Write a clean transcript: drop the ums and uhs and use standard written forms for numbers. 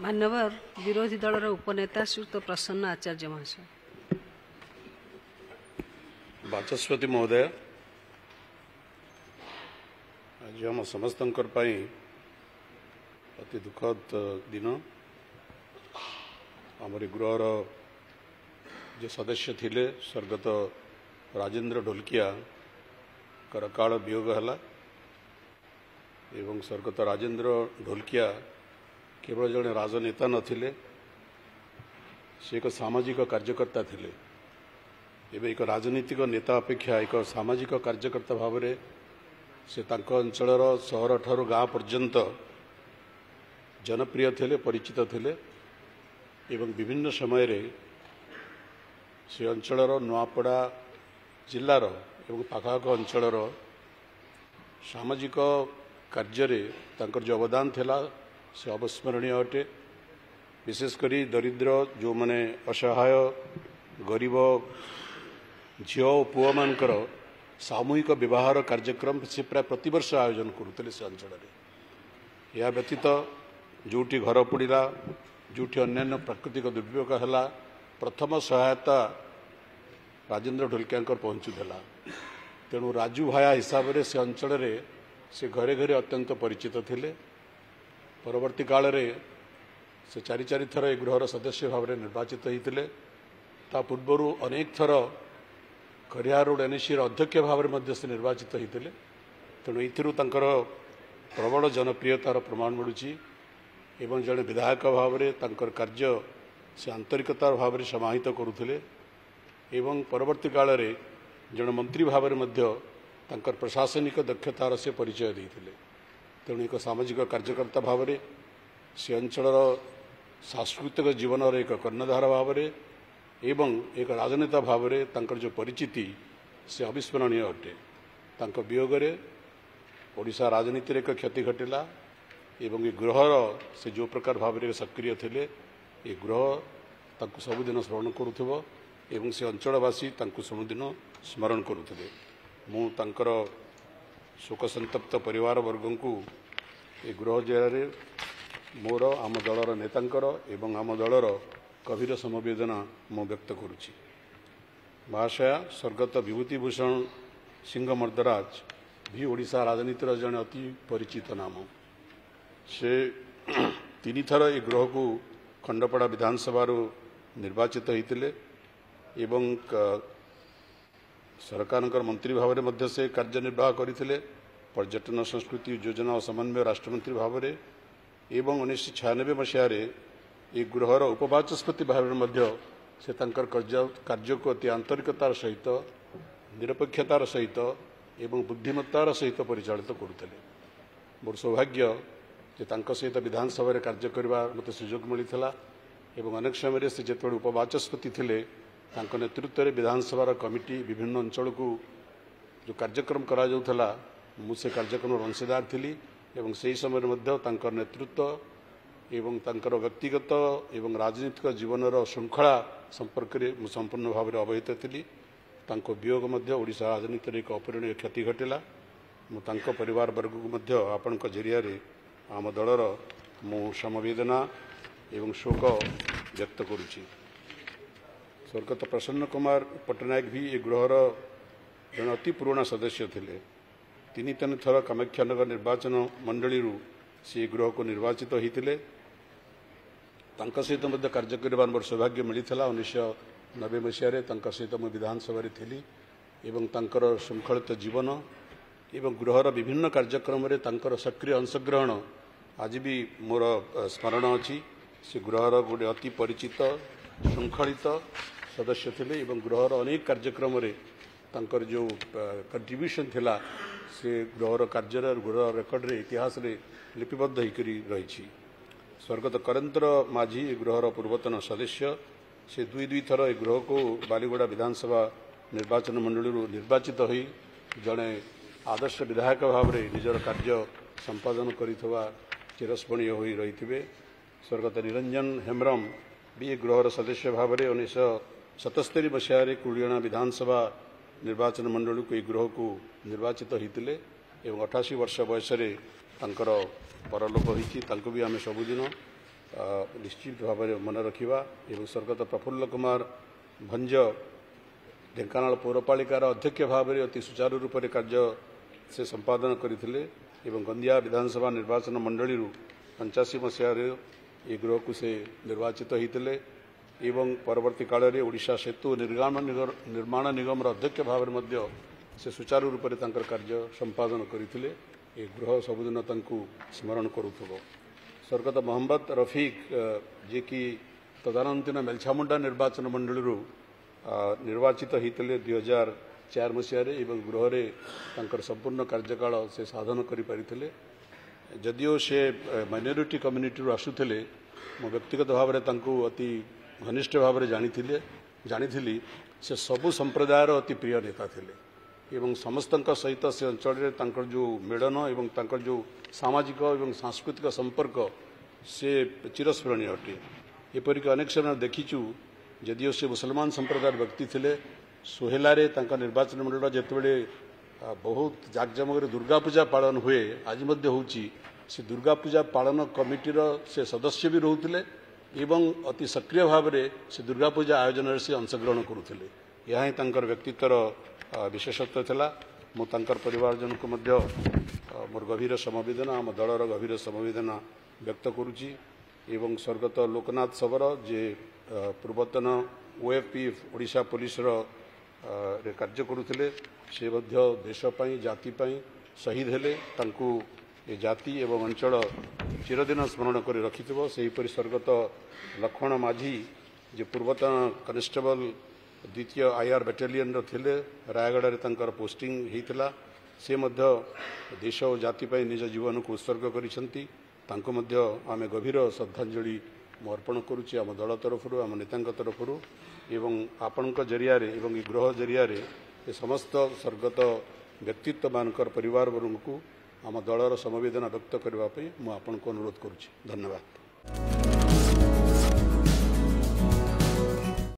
मान्यवर विरोधी दलर उपनेता श्रीयुक्त प्रसन्न आचार्य महाशय। बाचस्पति महोदय, आज आम समस्त अति दुखद दिन। आमरी गृहर जो सदस्य थिले स्वर्गत राजेंद्र ढोलकिया अकाल वियोग है एवं स्वर्गत राजेंद्र ढोलकिया केवल जड़े राजनेता नथिले, से एक सामाजिक कार्यकर्ता थिले। एवं एक राजनीतिक नेता अपेक्षा एक सामाजिक कार्यकर्ता भाव में से अंचलर सहर ठारू गाँ पर्यंत जनप्रिय थिले, परिचित थिले एवं विभिन्न समय रे से अंचलर नुआपड़ा जिल्लार एवं पाखापाख अंचलर सामाजिक कार्य जो अवदान थिला से अविस्मरणीय अटे। विशेषकर दरिद्र जो माने असहाय गरीब झील और पुआ मानकर सामूहिक विवाहर कार्यक्रम से प्राय प्रतिवर्ष आयोजन करुते से अंचल। या व्यतीत जोटी घर पड़ा, जोटी अन्य प्राकृतिक दुर्योग है, प्रथम सहायता राजेंद्र ढोलकिया पहुँचुला। तेणु राजू भाया हिसाब से से अंचल से घरे घरे अत्यंत परिचित थिले। परवर्ती काल रे से चारि थर ए गृहर सदस्य भाव में निर्वाचित होते। पूर्वर अनेक थर खरियार रोड एनएसी अध्यक्ष भाव में से निर्वाचित होते। तेणु ये प्रबल जनप्रियतार प्रमाण मिलूँ। जड़े विधायक भाव में कार्य से आंतरिकतार भाव में समाहित करुले। परवर्ती काल रे जड़े मंत्री भाव में प्रशासनिक दक्षतार से परिचय देते। तेणु एक सामाजिक कार्यकर्ता भाव में से अंचलर सांस्कृतिक जीवन एक कर्णधार भाव में एवं एक राजनेता भाव में जो परिचिति से अविस्मरणीय अटे। वियोग ओडिशा राजनीति एक क्षति घटिला एवं ये गृहर से जो प्रकार भाव में सक्रिय थिले, ये गृह सबुदिन स्मरण करुथिबो एवं से अंचलवासी सबुदिन स्मरण करुथिले। मु तांकर शोक संतप्त परिवार वर्ग को ए गृह जरिए मोर आम दलर नेतांकर एवं आम दलर गभीर समवेदना मु व्यक्त करुछि। महाशया स्वर्गत विभूतिभूषण सिंह मर्दराज भी ओडिशा राजनीतिर जड़े अति परिचित नाम। से तीन थर ए गृह को खंडपड़ा विधानसभा निर्वाचित होते एवं सरकार मंत्री भाव में से कार्यनिर्वाह करते। पर्यटन संस्कृति योजना और समन्वय राष्ट्रमंत्री भाव में एवं 1996 मसीह ये गृहर उपबाचस्पति भाव में से कार्य को अति आंतरिकतार सहित निरपेक्षतार सहित एवं बुद्धिमत्तार सहित परिचालित करुते। मोर सौभाग्य जे सहित विधानसभा कार्य करने मत सुजोग मिलता एवं अनेक समय से जो उपबाचस्पति थे नेतृत्व में विधानसभा कमिटी विभिन्न अंचल को जो कार्यक्रम करा जाउथला मुझे कार्यक्रम अंशदार थी एवं से समय नेतृत्व एवं व्यक्तिगत एवं राजनीतिक जीवन श्रृंखला संपर्क में संपूर्ण भाव में अवहित थी। वियोग ओडिशा राजनीति एक अपूरणीय क्षति घटिला। मुझे परिवार वर्ग को आपण जरिया आम दलर मु समवेदना एवं शोक व्यक्त करुछि। स्वर्गत प्रसन्न कुमार पट्टनायक भी ये गृहर जन अति पुराना सदस्य थे। तीन थर कामाक्षानगर निर्वाचन मंडली से गृह को निर्वाचित होते। सहित कार्य करने मोर सौभाग्य मिलता। 1990 मसीह सहित मुझे विधानसभा थी एवं श्रृंखलित जीवन एवं गृहर विभिन्न कार्यक्रम में सक्रिय अंशग्रहण आज भी मोर स्मरण अच्छी। से गृहर गोटे अति परिचित श्रृंखलित सदस्य थे एवं गृहर अनेक कार्यक्रम रे जो कंट्रीब्यूशन थिला से गृहर कार्य गृह रेकर्ड रे इतिहास रे लिपिबद्ध होकर रही। स्वर्गत करेन्द्र माझी गृहर पूर्वतन सदस्य से दुई थर ए गृह को बालीगुड़ा विधानसभा निर्वाचन मंडली निर्वाचित हो जड़े आदर्श विधायक भाव में निजर कार्य संपादन करिथवा चिरस्मरणीय हो रही। स्वर्गत निरंजन हेम्ब्रम भी गृहर सदस्य भाव में 1977 मसीह कुलियाणा विधानसभा निर्वाचन मंडली को गृह को निर्वाचित होते एवं 88 वर्ष बयस परलोक होती। भी आम सबुदिन निश्चित भाव में मन रखा एवं स्वर्गत प्रफुल्ल कुमार भंज ढेंकानाल पौरपालिकार अध्यक्ष भाव में अति सुचारू रूप से कार्य से संपादन करते गंदिया विधानसभा निर्वाचन मंडली 85 मसीह ये गृह को से निर्वाचित होते एवं परवर्ती काल में ओडिशा सेतु निर्माण निगम अध्यक्ष भाव में से सुचारू रूप से कार्य संपादन करते ये गृह सबुदिन स्मरण करुथबो। स्वर्गत मोहम्मद रफीक जे कि तदानीतन मेलछामुंडा निर्वाचन मंडली निर्वाचित होते 2004 मसीह गृह में संपूर्ण कार्यकाल से साधन करें जदिओ से माइनॉरिटी कम्युनिटी आसुले मो व्यक्तिगत भाव में अति घनिष्ठ भाव में जानी से सबु संप्रदायर अति प्रिय नेता थिले एवं समस्त सहित से अंचल जो मेलन एवं जो सामाजिक और सांस्कृतिक संपर्क से चिरस्मरणीय अटे। एपरिक अनेक समय देखीचु जदिओ से मुसलमान संप्रदाय व्यक्ति थे सोहेलार निर्वाचन मंडल जितेबले बहुत जाकजमक दुर्गा पूजा पालन हुए आज से दुर्गा पूजा पालन कमिटीर से सदस्य भी रोते एवं अति सक्रिय भाव में से दुर्गा पूजा आयोजन से अंशग्रहण करुले। यह ही व्यक्तित्वर विशेषत्व था। मुझे परिवारजन को मोर गभीर समवेदना आम दलर गभीर समवेदना व्यक्त करुच्ची एवं स्वर्गत लोकनाथ सबर जे पूर्वतन ओएफपी ओडिशा पुलिस रे कार्य करुले से देशपाई जातिपाई शहीद हेले ये जाति एवं अंचल चिरदिन स्मरण कर रखिथिबो। सेहीपरि स्वर्गत लक्ष्मण माझी जे पूर्वतन कनेस्टेबल द्वितीय आईआर बाटालियन थिले रायगढ़ में पोस्टिंग होता से देश और जाति निज जीवन को उत्सर्ग करिसेंती आम गभीर श्रद्धांजलि अर्पण करुच्ची आम दल तरफ आम नेता तरफ एवं आपण जरिया एवं गृह जरिया समस्त स्वर्गत व्यक्तित्व मानकर परिवार वर्ग को आम दलर समवेदना व्यक्त करने मुझे आपको अनुरोध करुच्ची। धन्यवाद।